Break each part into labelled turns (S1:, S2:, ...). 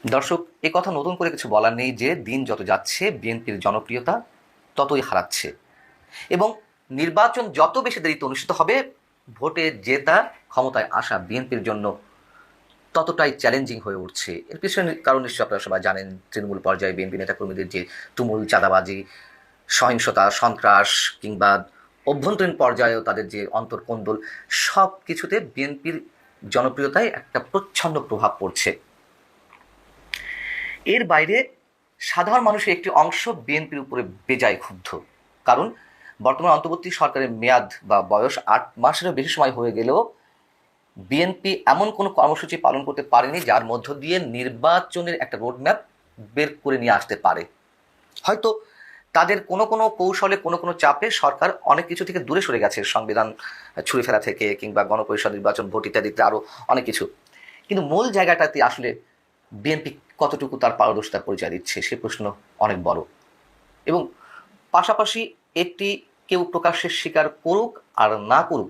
S1: দর্শক, এ কথা নতুন করে কিছু বলার নেই যে দিন যত যাচ্ছে বিএনপির জনপ্রিয়তা ততই হারাচ্ছে এবং নির্বাচন যত বেশি দেরিতে অনুষ্ঠিত হবে ভোটে জেতা, ক্ষমতায় আসা বিএনপির জন্য ততটাই চ্যালেঞ্জিং হয়ে উঠছে। এর পিছনে কারণ নিশ্চয়ই আপনারা সবাই জানেন। তৃণমূল পর্যায়ে বিএনপি নেতাকর্মীদের যে তুমুল চাঁদাবাজি, সহিংসতা, সন্ত্রাস কিংবা অভ্যন্তরীণ পর্যায়েও তাদের যে অন্তর্কোন্দল, সব কিছুতে বিএনপির জনপ্রিয়তায় একটা প্রচ্ছন্ন প্রভাব পড়ছে। এর বাইরে সাধারণ মানুষের একটি অংশ বিএনপির উপরে বেজায় ক্ষুব্ধ। কারণ বর্তমান অন্তর্বর্তী সরকারের মেয়াদ বা বয়স ৮ মাসেরও বেশি সময় হয়ে গেলেও বিএনপি এমন কোনো কর্মসূচি পালন করতে পারেনি যার মধ্য দিয়ে নির্বাচনের একটা রোডম্যাপ বের করে নিয়ে আসতে পারে। হয়তো তাদের কোনো কোনো কৌশলে, কোনো কোনো চাপে সরকার অনেক কিছু থেকে দূরে সরে গেছে, সংবিধান ছুঁড়ে ফেলা থেকে কিংবা গণপরিষদ নির্বাচন, ভোট ইত্যাদিতে আরও অনেক কিছু। কিন্তু মূল জায়গাটাতে আসলে বিএনপি কতটুকু তার পারদর্শিতার পরিচয় দিচ্ছে সে প্রশ্ন অনেক বড়। এবং পাশাপাশি একটি কেউ প্রকাশ্যে স্বীকার করুক আর না করুক,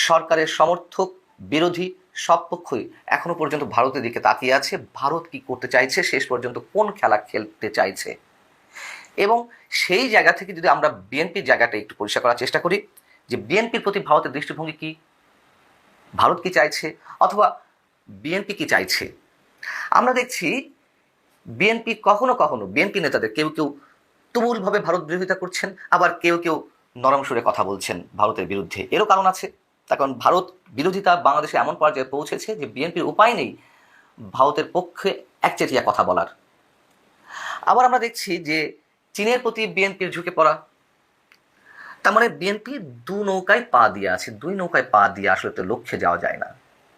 S1: সরকারের সমর্থক বিরোধী সব পক্ষই এখনো পর্যন্ত ভারতের দিকে তাকিয়ে আছে। ভারত কি করতে চাইছে, শেষ পর্যন্ত কোন খেলা খেলতে চাইছে। এবং সেই জায়গা থেকে যদি আমরা বিএনপির জায়গাটা একটু পরিষ্কার করার চেষ্টা করি যে বিএনপির প্রতি ভারতের দৃষ্টিভঙ্গি কি, ভারত কি চাইছে অথবা বিএনপি কি চাইছে। আমরা দেখছি বিএনপি কখনো কখনো বিএনপি নেতাদের কেউ কেউ তুমুলভাবে ভারত বিরোধিতা করছেন, আবার কেউ কেউ নরম সুরে কথা বলছেন ভারতের বিরুদ্ধে। এরও কারণ আছে। তার কারণ ভারত বিরোধিতা বাংলাদেশে এমন পর্যায়ে পৌঁছেছে যে বিএনপির উপায় নেই ভারতের পক্ষে একচেটিয়া কথা বলার। আবার আমরা দেখছি যে চীনের প্রতি বিএনপির ঝুঁকে পড়া। তার মানে বিএনপি দু নৌকায় পা দিয়ে আছে, দুই নৌকায় পা দিয়ে আসলে তো লক্ষ্যে যাওয়া যায় না।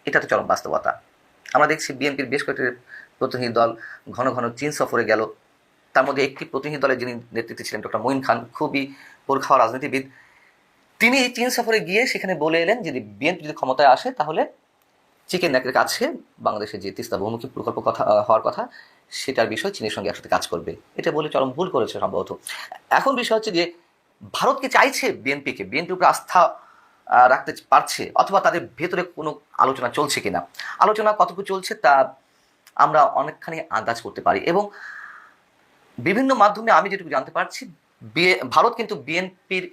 S1: এটা তো চরম বাস্তবতা। আমরা দেখছি বিএনপির বেশ কয়েকটি প্রতিনিধি দল ঘন ঘন চীন সফরে গেল। তার মধ্যে একটি প্রতিনিধি দলের যিনি নেতৃত্বে ছিলেন ডক্টর মঈন খান, খুবই পোরখাওয়া রাজনীতিবিদ, তিনি চীন সফরে গিয়ে সেখানে বলে এলেন যদি বিএনপি যদি ক্ষমতায় আসে তাহলে চিকেন নেকের কাছে বাংলাদেশের যে তিস্তা বহুমুখী প্রকল্প কথা হওয়ার কথা, সেটার বিষয় চীনের সঙ্গে একসাথে কাজ করবে। এটা বলে চরম ভুল করেছে সম্ভবত। এখন বিষয় হচ্ছে যে ভারত কি চাইছে বিএনপিকে, বিএনপির উপরে আস্থা রাখতে পারছে, অথবা তাদের ভেতরে কোনো আলোচনা চলছে কিনা। আলোচনা কতটুকু চলছে তা আমরা অনেকখানি আন্দাজ করতে পারি। এবং বিভিন্ন মাধ্যমে আমি যেটুকু জানতে পারছি, ভারত কিন্তু বিএনপির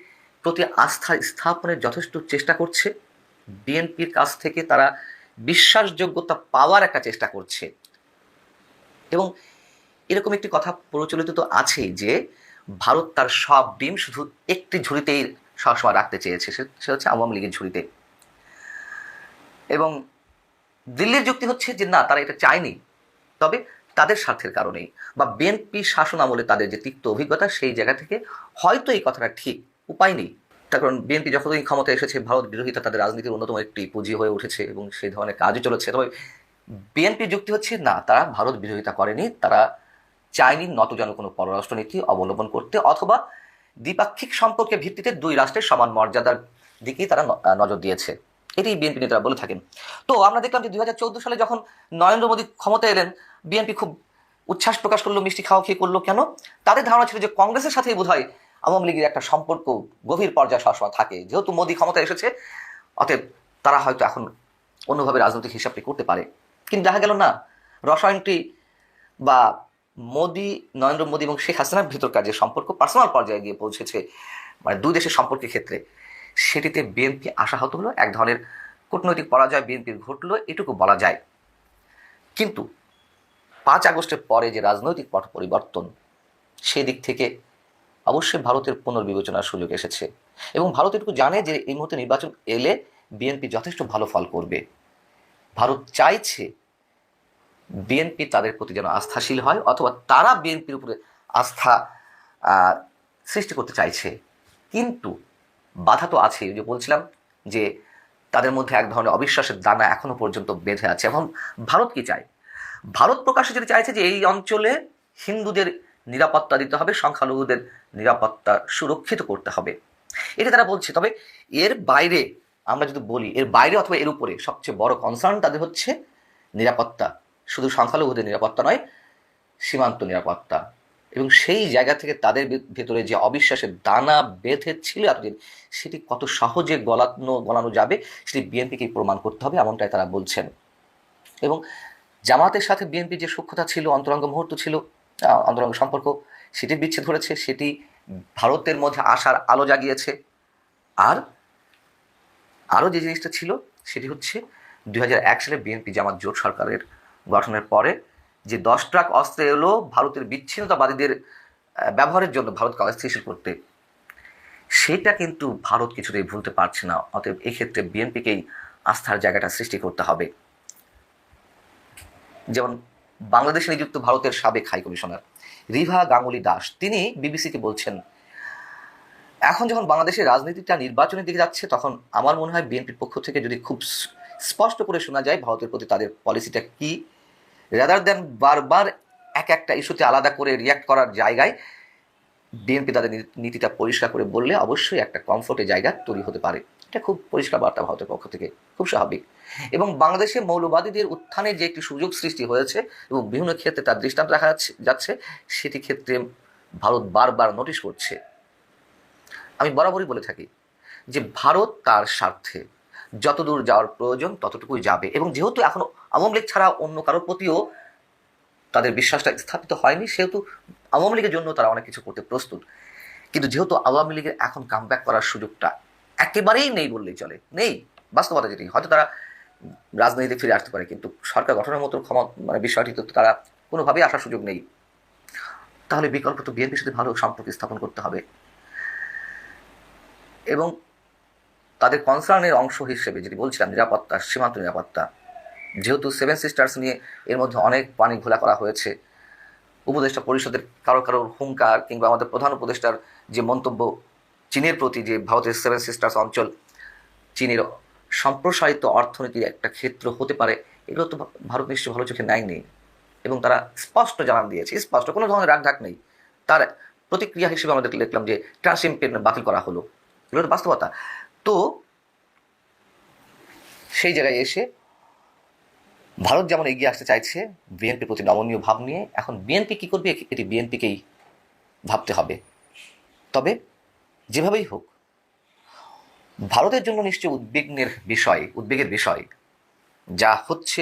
S1: প্রতি আস্থা স্থাপনের যথেষ্ট চেষ্টা করছে। বিএনপির কাছ থেকে তারা বিশ্বাসযোগ্যতা পাওয়ার একটা চেষ্টা করছে। এবং এরকম একটি কথা প্রচলিত তো আছেই যে ভারত তার সব ডিম শুধু একটি ঝুড়িতেই সবসময় রাখতে চেয়েছে, সেটা হচ্ছে আওয়ামী লীগের ঝুড়িতে। এবং দিল্লির যুক্তি হচ্ছে যে না, তারা এটা চায়নি, তবে তাদের স্বার্থের কারণেই বা বিএনপি শাসন আমলে তাদের যে তিক্ত অভিজ্ঞতা, সেই জায়গা থেকে হয়তো এই কথাটা ঠিক, উপায় নেই। তার কারণ বিএনপি যতদিন ক্ষমতায় এসেছে ভারত বিরোধিতা তাদের রাজনীতির অন্যতম একটি পুঁজি হয়ে উঠেছে এবং সেই ধরনের কাজও চলেছে। তবে বিএনপির যুক্তি হচ্ছে না, তারা ভারত বিরোধিতা করেনি, তারা চায়নি নতজানু কোনো পররাষ্ট্রনীতি অবলম্বন করতে, অথবা দ্বিপাক্ষিক সম্পর্কের ভিত্তিতে দুই রাষ্ট্রের সমান মর্যাদার দিকেই তারা নজর দিয়েছে। এটি বিএনপি নেতারা বলে থাকেন। তো আমরা দেখলাম যে 2014 সালে যখন নরেন্দ্র মোদী ক্ষমতায় এলেন, বিএনপি খুব উচ্ছ্বাস প্রকাশ করলো, মিষ্টি খাওয়া খেয়ে করলো। কেন? তাদের ধারণা ছিল যে কংগ্রেসের সাথেই বোধহয় আওয়ামী লীগের একটা সম্পর্ক গভীর পর্যায়ে সবসময় থাকে, যেহেতু মোদী ক্ষমতায় এসেছে অতএব তারা হয়তো এখন অন্যভাবে রাজনৈতিক হিসাবটি করতে পারে। কিন্তু দেখা গেল না, রসায়নটি বা নরেন্দ্র মোদী এবং শেখ হাসিনার ভিতরকার যে সম্পর্ক পার্সোনাল পর্যায়ে গিয়ে পৌঁছেছে, মানে দুই দেশের সম্পর্কের ক্ষেত্রে, সেটিতে বিএনপি আশাহত হলো, এক ধরনের কূটনৈতিক পরাজয় বিএনপির ঘটলো, এটুকু বলা যায়। কিন্তু 5 আগস্টের পরে যে রাজনৈতিক পট পরিবর্তন, সেদিক থেকে অবশ্যই ভারতের পুনর্বিবেচনার সুযোগ এসেছে। এবং ভারত এটুকু জানে যে এই মুহূর্তে নির্বাচন এলে বিএনপি যথেষ্ট ভালো ফল করবে। ভারত চাইছে বিএনপি তাদের প্রতি যেন আস্থাশীল হয়, অথবা তারা বিএনপির উপরে আস্থা সৃষ্টি করতে চাইছে। কিন্তু বাধা তো আছেই। যে বলছিলাম যে তাদের মধ্যে এক ধরনের অবিশ্বাসের দানা এখনো পর্যন্ত বেঁধে আছে। এখন ভারত কি চায়? ভারত প্রকাশ্যে যেটা চাইছে যে এই অঞ্চলে হিন্দুদের নিরাপত্তা দিতে হবে, সংখ্যালঘুদের নিরাপত্তা সুরক্ষিত করতে হবে, এটা তারা বলছে। তবে এর বাইরে আমরা যদি বলি, এর বাইরে অথবা এর উপরে সবচেয়ে বড় কনসার্ন তাদের হচ্ছে নিরাপত্তা, শুধু সংখ্যালঘুদের নিরাপত্তা নয়, সীমান্ত নিরাপত্তা। এবং সেই জায়গা থেকে তাদের ভেতরে যে অবিশ্বাসের দানা বেঁধে ছিল এতদিন, সেটি কত সহজে গলানো যাবে সেটি বিএনপিকে প্রমাণ করতে হবে, এমনটাই তারা বলছেন। এবং জামাতের সাথে বিএনপির যে সূক্ষ্মতা ছিল, অন্তরঙ্গ মুহূর্ত ছিল, অন্তরঙ্গ সম্পর্ক, সেটি বিচ্ছেদ ঘটেছে, সেটি ভারতের মধ্যে আশার আলো জাগিয়েছে। আর আরও যে জিনিসটা ছিল সেটি হচ্ছে 2001 সালে বিএনপি জামাত জোট সরকারের গঠনের পরে যে 10 ট্রাক অস্ত্র এলো ভারতের বিচ্ছিন্নতাবাদীদের ব্যবহারের জন্য ভারতকে অস্থিতিশীল করতে, সেটা কিন্তু ভারত কিছুতেই ভুলতে পারছে না। অতএব এক্ষেত্রে বিএনপিকেই আস্থার জায়গাটা সৃষ্টি করতে হবে। যেমন বাংলাদেশে নিযুক্ত ভারতের সাবেক হাই কমিশনার রিভা গাঙ্গুলি দাস, তিনি বিবিসিকে বলছেন, এখন যখন বাংলাদেশের রাজনীতিটা নির্বাচনের দিকে যাচ্ছে, তখন আমার মনে হয় বিএনপির পক্ষ থেকে যদি খুব স্পষ্ট করে শোনা যায় ভারতের প্রতি তাদের পলিসিটা কি, রাদার দ্যান বারবার একটা ইস্যুতে আলাদা করে রিয়াক্ট করার জায়গায় বিএনপি তাদের নীতিটা পরিষ্কার করে বললে অবশ্যই একটা কমফোর্টের জায়গা তৈরি হতে পারে। এটা খুব পরিষ্কার বার্তা ভারতের পক্ষ থেকে, খুব স্বাভাবিক। এবং বাংলাদেশে মৌলবাদীদের উত্থানে যে একটি সুযোগ সৃষ্টি হয়েছে এবং বিভিন্ন ক্ষেত্রে তার দৃষ্টান্ত দেখা যাচ্ছে, সেটি ক্ষেত্রে ভারত বারবার নোটিশ করছে। আমি বরাবরই বলে থাকি যে ভারত তার স্বার্থে যতদূর যাওয়ার প্রয়োজন ততটুকুই যাবে, এবং যেহেতু এখনো আওয়ামী লীগ ছাড়া অন্য কারোর প্রতিও তাদের বিশ্বাসটা স্থাপিত হয়নি, সেহেতু আওয়ামী লীগের জন্য তারা অনেক কিছু করতে প্রস্তুত। কিন্তু যেহেতু আওয়ামী লীগের এখন কামব্যাক করার সুযোগটা একেবারেই নেই বললেই চলে, নেই, বাস্তবতা যেটি, হয়তো তারা রাজনীতিতে ফিরে আসতে পারে, কিন্তু সরকার গঠনের মতো বিষয়টি তো তারা কোনোভাবেই আসার সুযোগ নেই। তাহলে বিকল্প তো বিএনপির সাথে ভালো সম্পর্ক স্থাপন করতে হবে, এবং তাদের কনসার্নের অংশ হিসেবে যেটি বলছিলাম নিরাপত্তা, সীমান্ত নিরাপত্তা, যেহেতু 7 সিস্টার্স নিয়ে এর মধ্যে অনেক পানি ঘোলা করা হয়েছে, উপদেষ্টা পরিষদের কারো হুঙ্কার কিংবা আমাদের প্রধান উপদেষ্টার যে মন্তব্য চীনের প্রতি, যে ভারতের 7 সিস্টার্স অঞ্চল চীনের সম্প্রসারিত অর্থনীতির একটা ক্ষেত্র হতে পারে, এগুলো তো ভারত নিশ্চয়ই ভালো চোখে নেয়নি, এবং তারা স্পষ্ট জানান দিয়েছে, স্পষ্ট, কোনো ধরনের রাগঢাক নেই। তার প্রতিক্রিয়া হিসেবে আমাদের দেখলাম যে ট্রান্সশিপমেন্ট বাতিল করা হলো, এগুলো তো বাস্তবতা। তো সেই জায়গায় এসে ভারত যেমন এগিয়ে আসতে চাইছে বিএনপির প্রতি নমনীয় ভাব নিয়ে, এখন বিএনপি কী করবে এটি বিএনপিকেই ভাবতে হবে। তবে যেভাবেই হোক, ভারতের জন্য নিশ্চয়ই উদ্বেগের বিষয় যা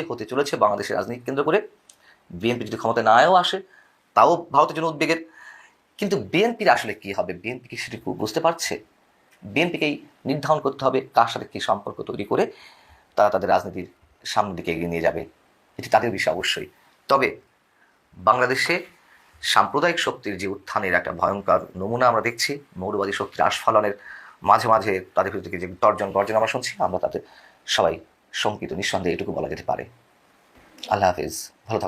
S1: হতে চলেছে বাংলাদেশের রাজনীতি কেন্দ্র করে। বিএনপি যদি ক্ষমতায় নাও আসে তাও ভারতের জন্য উদ্বেগের। কিন্তু বিএনপির আসলে কী হবে, বিএনপি কি সেটি বুঝতে পারছে? বিএনপিকেই নির্ধারণ করতে হবে কার সাথে কী সম্পর্ক তৈরি করে তারা তাদের রাজনীতির সামনের দিকে এগিয়ে নিয়ে যাবে, এটি তাদের বিষয় অবশ্যই। তবে বাংলাদেশে সাম্প্রদায়িক শক্তির যে উত্থানের একটা ভয়ঙ্কর নমুনা আমরা দেখছি, মৌলবাদী শক্তির আস্ফালনের মাঝে মাঝে তাদের ভিতর থেকে যে গর্জন আমরা শুনছি, আমরা তাদের সবাই শঙ্কিত, নিঃসন্দেহে এটুকু বলা যেতে পারে। আল্লাহ হাফিজ, ভালো থাকুন।